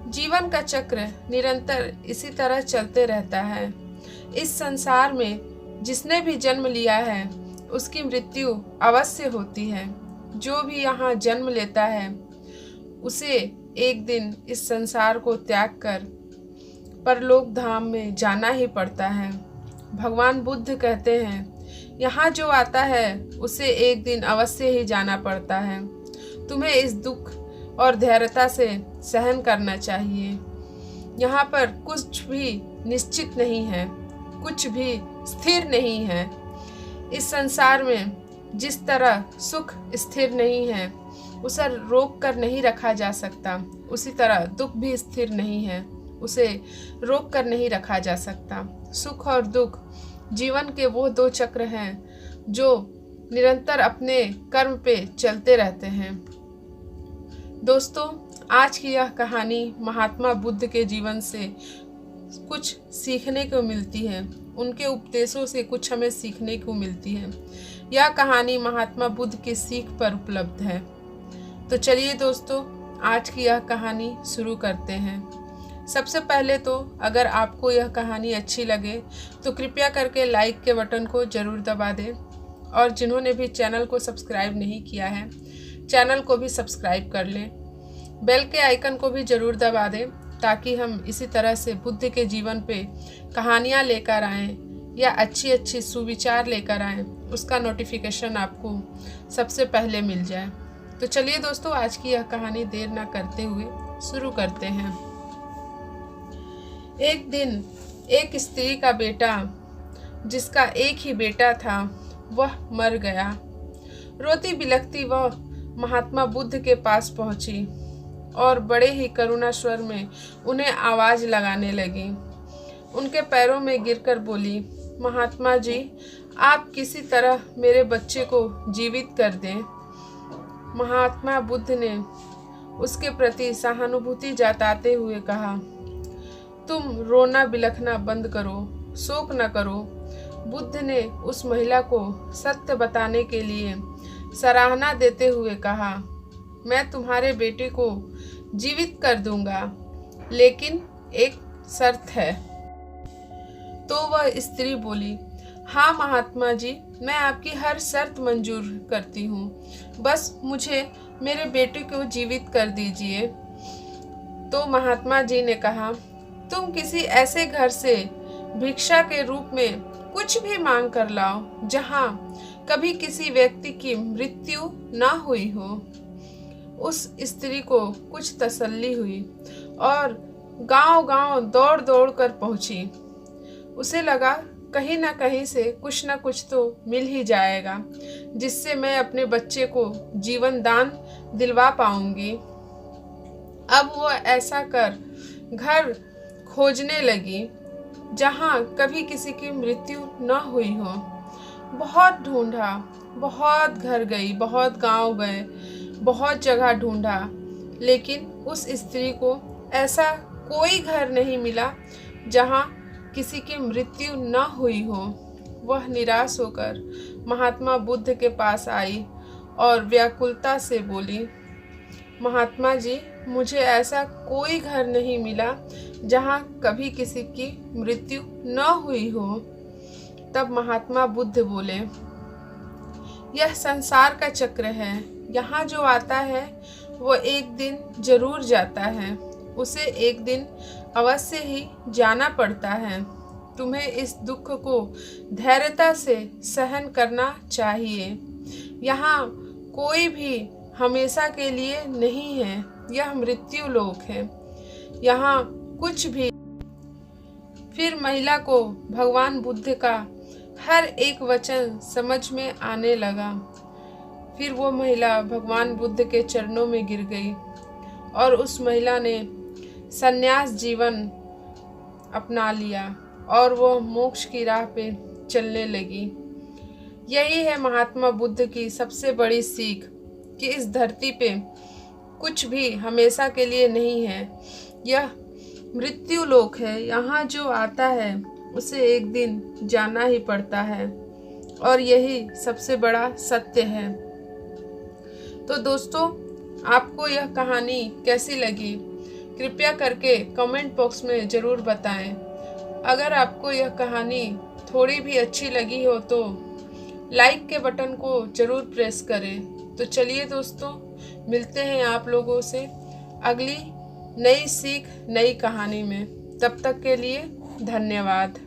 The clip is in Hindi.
जीवन का चक्र निरंतर इसी तरह चलते रहता है। इस संसार में जिसने भी जन्म लिया है उसकी मृत्यु अवश्य होती है। जो भी यहाँ जन्म लेता है उसे एक दिन इस संसार को त्याग कर परलोक धाम में जाना ही पड़ता है। भगवान बुद्ध कहते हैं, यहाँ जो आता है उसे एक दिन अवश्य ही जाना पड़ता है। तुम्हें इस दुख और धैर्यता से सहन करना चाहिए। यहाँ पर कुछ भी निश्चित नहीं है, कुछ भी स्थिर नहीं है। इस संसार में जिस तरह सुख स्थिर नहीं है, उसे रोक कर नहीं रखा जा सकता, उसी तरह दुख भी स्थिर नहीं है, उसे रोक कर नहीं रखा जा सकता। सुख और दुख जीवन के वो दो चक्र हैं जो निरंतर अपने कर्म पे चलते रहते हैं। दोस्तों, आज की यह कहानी महात्मा बुद्ध के जीवन से कुछ सीखने को मिलती है, उनके उपदेशों से कुछ हमें सीखने को मिलती है। यह कहानी महात्मा बुद्ध की सीख पर उपलब्ध है। तो चलिए दोस्तों, आज की यह कहानी शुरू करते हैं। सबसे पहले तो अगर आपको यह कहानी अच्छी लगे तो कृपया करके लाइक के बटन को ज़रूर दबा दें, और जिन्होंने भी चैनल को सब्सक्राइब नहीं किया है चैनल को भी सब्सक्राइब कर लें। बेल के आइकन को भी ज़रूर दबा दें ताकि हम इसी तरह से बुद्ध के जीवन पे कहानियाँ लेकर आएँ या अच्छी अच्छी सुविचार लेकर आएँ, उसका नोटिफिकेशन आपको सबसे पहले मिल जाए। तो चलिए दोस्तों, आज की यह कहानी देर ना करते हुए शुरू करते हैं। एक दिन एक स्त्री का बेटा, जिसका एक ही बेटा था, वह मर गया। रोती बिलखती वह महात्मा बुद्ध के पास पहुंची और बड़े ही करुणा स्वर में उन्हें आवाज लगाने लगी। उनके पैरों में गिरकर बोली, महात्मा जी, आप किसी तरह मेरे बच्चे को जीवित कर दें। महात्मा बुद्ध ने उसके प्रति सहानुभूति जताते हुए कहा, तुम रोना बिलखना बंद करो, शोक न करो। बुद्ध ने उस महिला को सत्य बताने के लिए सराहना देते हुए कहा, मैं तुम्हारे बेटे को जीवित कर दूंगा, लेकिन एक शर्त है। तो वह स्त्री बोली, हाँ महात्मा जी, मैं आपकी हर शर्त मंजूर करती हूँ, बस मुझे मेरे बेटे को जीवित कर दीजिए। तो महात्मा जी ने कहा, तुम किसी ऐसे घर से भिक्षा के रूप में कुछ भी मांग कर लाओ जहाँ कभी किसी व्यक्ति की मृत्यु न हुई हो। उस स्त्री को कुछ तसल्ली हुई और गांव-गांव दौड़ दौड़ कर पहुंची। उसे लगा कहीं ना कहीं से कुछ ना कुछ तो मिल ही जाएगा, जिससे मैं अपने बच्चे को जीवन दान दिलवा पाऊंगी। अब वो ऐसा कर घर खोजने लगी जहाँ कभी किसी की मृत्यु न हुई हो। बहुत ढूंढा, बहुत घर गई, बहुत गांव गए, बहुत जगह ढूंढा, लेकिन उस स्त्री को ऐसा कोई घर नहीं मिला जहाँ किसी की मृत्यु न हुई हो। वह निराश होकर महात्मा बुद्ध के पास आई और व्याकुलता से बोली, महात्मा जी, मुझे ऐसा कोई घर नहीं मिला जहाँ कभी किसी की मृत्यु न हुई हो। तब महात्मा बुद्ध बोले, यह संसार का चक्र है, यहाँ जो आता है वो एक दिन जरूर जाता है, उसे एक दिन अवश्य ही जाना पड़ता है। तुम्हें इस दुख को धैर्यता से सहन करना चाहिए। यहाँ कोई भी हमेशा के लिए नहीं है, यह मृत्यु लोक है, यहाँ कुछ भी। फिर महिला को भगवान बुद्ध का हर एक वचन समझ में आने लगा। फिर वो महिला भगवान बुद्ध के चरणों में गिर गई और उस महिला ने संन्यास जीवन अपना लिया और वो मोक्ष की राह पे चलने लगी। यही है महात्मा बुद्ध की सबसे बड़ी सीख कि इस धरती पे कुछ भी हमेशा के लिए नहीं है, यह मृत्यु लोक है। यहाँ जो आता है उसे एक दिन जाना ही पड़ता है, और यही सबसे बड़ा सत्य है। तो दोस्तों, आपको यह कहानी कैसी लगी कृपया करके कमेंट बॉक्स में ज़रूर बताएं। अगर आपको यह कहानी थोड़ी भी अच्छी लगी हो तो लाइक के बटन को ज़रूर प्रेस करें। तो चलिए दोस्तों, मिलते हैं आप लोगों से अगली नई सीख नई कहानी में। तब तक के लिए धन्यवाद।